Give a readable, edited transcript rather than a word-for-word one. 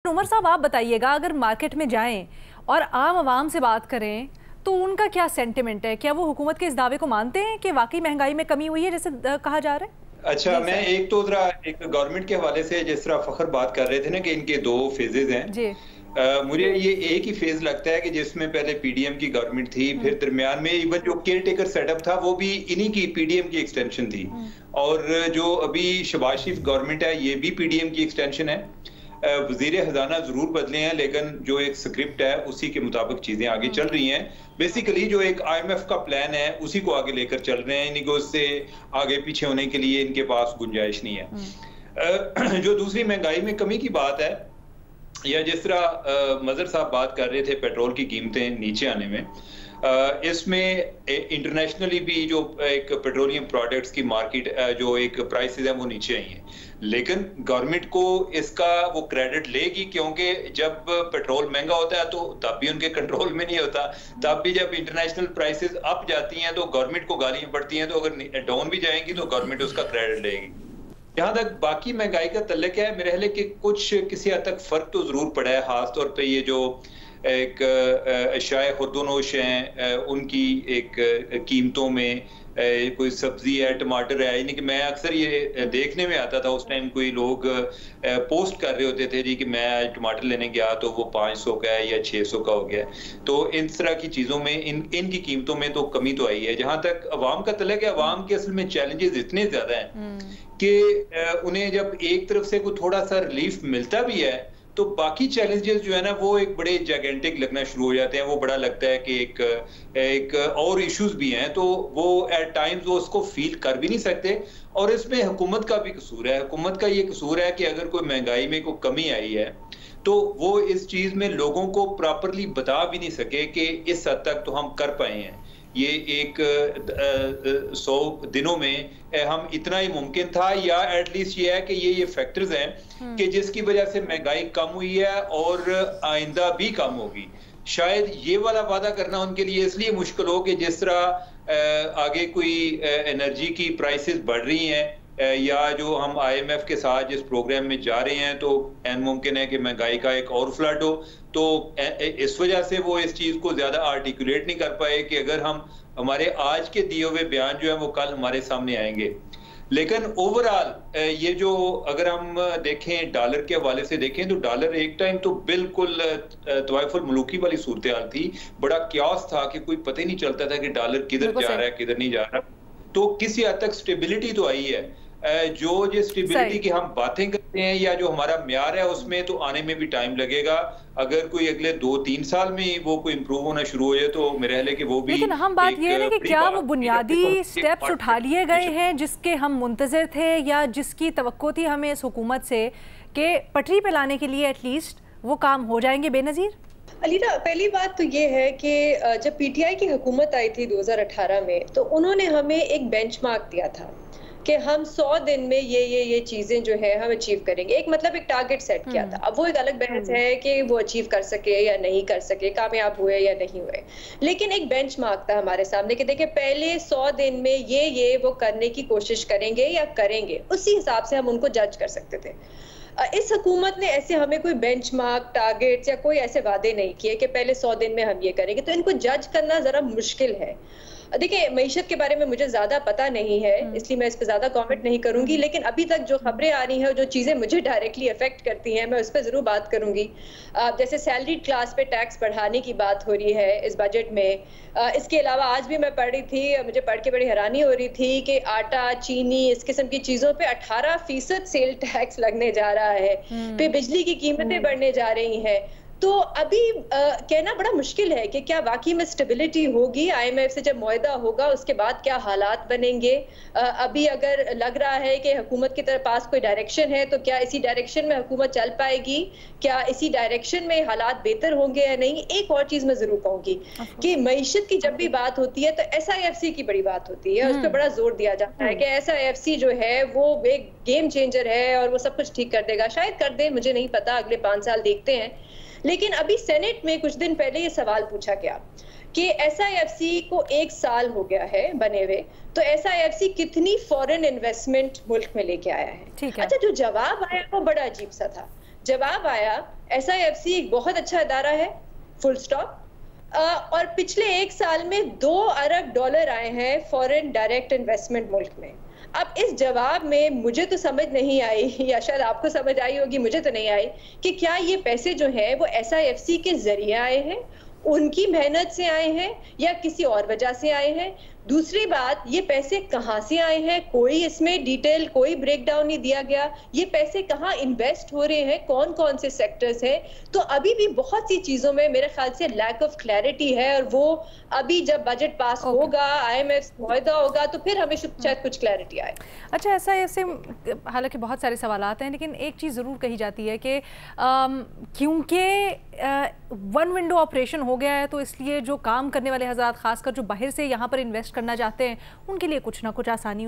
उमर साहब, आप बताइएगा, अगर मार्केट में जाएं और आम आवाम से बात करें तो उनका क्या सेंटिमेंट है? क्या वो हुकूमत के इस दावे को मानते हैं कि वाकई महंगाई में कमी हुई है जैसे कहा जा रहा है? अच्छा, जी मैं सर। एक तो ज़रा एक गवर्नमेंट के हवाले से जिस तरह फ़खर बात कर रहे थे ना कि इनके 2 फ़ेज़ेज़ हैं। जी। मुझे ये एक ही फ़ेज़ लगता है कि जिसमें पहले पीडीएम की गवर्नमेंट थी, फिर दरमियान में इवन जो केयरटेकर सेटअप था वो भी इन्हीं की पीडीएम की एक्सटेंशन थी। और जो अभी शहबाज शरीफ गवर्नमेंट है ये भी पीडीएम की एक्सटेंशन है। वज़ीर ख़ज़ाना ज़रूर बदले हैं लेकिन जो एक स्क्रिप्ट है उसी के मुताबिक चीज़ें आगे चल रही हैं। बेसिकली जो एक आईएमएफ का प्लान है उसी को आगे लेकर चल रहे हैं, इन्हीं को उससे आगे पीछे होने के लिए इनके पास गुंजाइश नहीं है। जो दूसरी महंगाई में कमी की बात है या जिस तरह मज़हर साहब बात कर रहे थे पेट्रोल की कीमतें नीचे आने में, इसमें इंटरनेशनली भी जो एक पेट्रोलियम प्रोडक्ट्स की मार्केट जो एक प्राइसेस है वो नीचे आई हैं, लेकिन गवर्नमेंट को इसका वो क्रेडिट लेगी क्योंकि जब पेट्रोल महंगा होता है तो तब भी उनके कंट्रोल में नहीं होता, तब भी जब इंटरनेशनल प्राइसेस अप जाती हैं तो गवर्नमेंट को गालियां पड़ती हैं, तो अगर डाउन भी जाएंगी तो गवर्नमेंट उसका क्रेडिट लेगी। जहां तक बाकी महंगाई का तल्लक है, मेरे ख्याल है कि कुछ किसी हद तक फर्क तो जरूर पड़ा है, खास तौर पे ये जो एक अशियाए खुर्दोनोश हैं उनकी एक कीमतों में कोई सब्जी है, टमाटर है, यानी कि मैं अक्सर ये देखने में आता था उस टाइम कोई लोग पोस्ट कर रहे होते थे जी कि मैं आज टमाटर लेने गया तो वो 500 का है या 600 का हो गया। तो इस तरह की चीज़ों में इनकी कीमतों में तो कमी तो आई है। जहां तक अवाम का तल्लक है, अवाम के असल में चैलेंजेस इतने ज्यादा हैं कि उन्हें जब एक तरफ से कोई थोड़ा सा रिलीफ मिलता भी है तो बाकी चैलेंजेस जो है ना वो एक बड़े जैगेंटिक लगना शुरू हो जाते हैं। वो बड़ा लगता है कि एक और इश्यूज भी हैं, तो वो एट टाइम्स वो उसको फील कर भी नहीं सकते। और इसमें हुकूमत का भी कसूर है। हुकूमत का ये कसूर है कि अगर कोई महंगाई में कोई कमी आई है तो वो इस चीज में लोगों को प्रॉपरली बता भी नहीं सके कि इस हद तक तो हम कर पाए हैं। ये एक 100 दिनों में हम इतना ही मुमकिन था, या एटलीस्ट ये है कि ये फैक्टर्स हैं कि जिसकी वजह से महंगाई कम हुई है और आइंदा भी कम होगी। शायद ये वाला वादा करना उनके लिए इसलिए मुश्किल हो कि जिस तरह आगे कोई एनर्जी की प्राइसेस बढ़ रही हैं या जो हम आईएमएफ के साथ जिस प्रोग्राम में जा रहे हैं तो एन मुमकिन है कि महंगाई का एक और फ्लड हो, तो इस वजह से वो इस चीज को ज्यादा आर्टिकुलेट नहीं कर पाए कि अगर हम हमारे आज के दिए हुए बयान जो है वो कल हमारे सामने आएंगे। लेकिन ओवरऑल ये जो अगर हम देखें डॉलर के हवाले से देखें तो डॉलर एक टाइम तो बिल्कुल तवाइफुल मुलूकी वाली सूरत हाल थी, बड़ा क्यास था कि कोई पता ही नहीं चलता था कि डॉलर किधर जा रहा है किधर नहीं जा रहा। तो किसी हद तक स्टेबिलिटी तो आई है। जो स्टेबिलिटी की हम बातें करते हैं या जो हमारा म्यार है उसमें तो आने में भी टाइम लगेगा। अगर कोई अगले 2-3 साल में वो कोई इंप्रूव होना शुरू हो जाए तो मेरे ख्याल है कि वो भी। लेकिन हम बात ये है ना कि क्या वो बुनियादी स्टेप्स उठा लिए गए हैं जिसके हम मुंतज़िर थे या जिसकी तवक्को थी हमें इस हुकूमत से कि पटरी पे लाने के लिए एटलीस्ट वो काम हो जाएंगे बेनज़ीर? अलीना, पहली बात तो ये है कि जब पीटीआई की हुकूमत आई थी 2018 में तो उन्होंने हमें एक बेंचमार्क दिया था कि हम 100 दिन में ये चीजें जो है हम अचीव करेंगे। एक मतलब एक टारगेट सेट किया था। अब वो एक अलग बहस है कि वो अचीव कर सके या नहीं कर सके, कामयाब हुए या नहीं हुए, लेकिन एक बेंचमार्क था हमारे सामने कि देखिए पहले 100 दिन में ये वो करने की कोशिश करेंगे या करेंगे, उसी हिसाब से हम उनको जज कर सकते थे। इस हुकूमत ने ऐसे हमें कोई बेंचमार्क, टारगेट्स या कोई ऐसे वादे नहीं किए कि पहले 100 दिन में हम ये करेंगे, तो इनको जज करना जरा मुश्किल है। देखिए मईशत के बारे में मुझे ज्यादा पता नहीं है इसलिए मैं इस पर ज्यादा कमेंट नहीं करूंगी, लेकिन अभी तक जो खबरें आ रही हैं, जो चीजें मुझे डायरेक्टली अफेक्ट करती हैं, मैं उस पर जरूर बात करूंगी। जैसे सैलरी क्लास पे टैक्स बढ़ाने की बात हो रही है इस बजट में। इसके अलावा आज भी मैं पढ़ रही थी, मुझे पढ़ के बड़ी हैरानी हो रही थी कि आटा, चीनी, इस किस्म की चीजों पे 18% सेल टैक्स लगने जा रहा है, पे बिजली की कीमतें बढ़ने जा रही हैं। तो अभी कहना बड़ा मुश्किल है कि क्या वाकई में स्टेबिलिटी होगी, आईएमएफ से जब मुआहदा होगा उसके बाद क्या हालात बनेंगे। अभी अगर लग रहा है कि हुकूमत की तरफ पास कोई डायरेक्शन है तो क्या इसी डायरेक्शन में हुकूमत चल पाएगी, क्या इसी डायरेक्शन में हालात बेहतर होंगे या नहीं। एक और चीज मैं जरूर कहूंगी कि मईशत की जब भी बात होती है तो एसआईएफसी की बड़ी बात होती है, उस पर बड़ा जोर दिया जाता है कि एसआईएफसी जो है वो एक गेम चेंजर है और वो सब कुछ ठीक कर देगा। शायद कर दे, मुझे नहीं पता, अगले 5 साल देखते हैं। लेकिन अभी सेनेट में कुछ दिन पहले ये सवाल पूछा गया कि एसआईएफसी को 1 साल हो गया है बने हुए, तो एसआईएफसी कितनी फॉरेन इन्वेस्टमेंट मुल्क में लेके आया है। अच्छा, जो जवाब आया वो बड़ा अजीब सा था। जवाब आया SIFC एक बहुत अच्छा अदारा है, फुल स्टॉप। और पिछले 1 साल में $2 अरब आए हैं फॉरेन डायरेक्ट इन्वेस्टमेंट मुल्क में। अब इस जवाब में मुझे तो समझ नहीं आई, या शायद आपको समझ आई होगी, मुझे तो नहीं आई, कि क्या ये पैसे जो हैं वो SIFC के जरिए आए हैं, उनकी मेहनत से आए हैं, या किसी और वजह से आए हैं। दूसरी बात, ये पैसे कहाँ से आए हैं, कोई इसमें डिटेल, कोई ब्रेकडाउन नहीं दिया गया। ये पैसे कहाँ इन्वेस्ट हो रहे हैं, कौन कौन से सेक्टर्स हैं। तो अभी भी बहुत सी चीजों में मेरे ख्याल से लैक ऑफ क्लैरिटी है, और वो अभी जब बजट पास होगा, IMF मुआहदा होगा, तो फिर हमें शायद कुछ क्लैरिटी आए। अच्छा, ऐसा ऐसे हालांकि बहुत सारे सवाल आते हैं, लेकिन एक चीज़ ज़रूर कही जाती है कि क्योंकि वन विंडो ऑपरेशन हो गया है, तो इसलिए जो काम करने वाले हज़रात, खासकर जो बाहर से यहाँ पर इन्वेस्ट करना चाहते हैं, उनके लिए कुछ ना कुछ आसानी हुई है।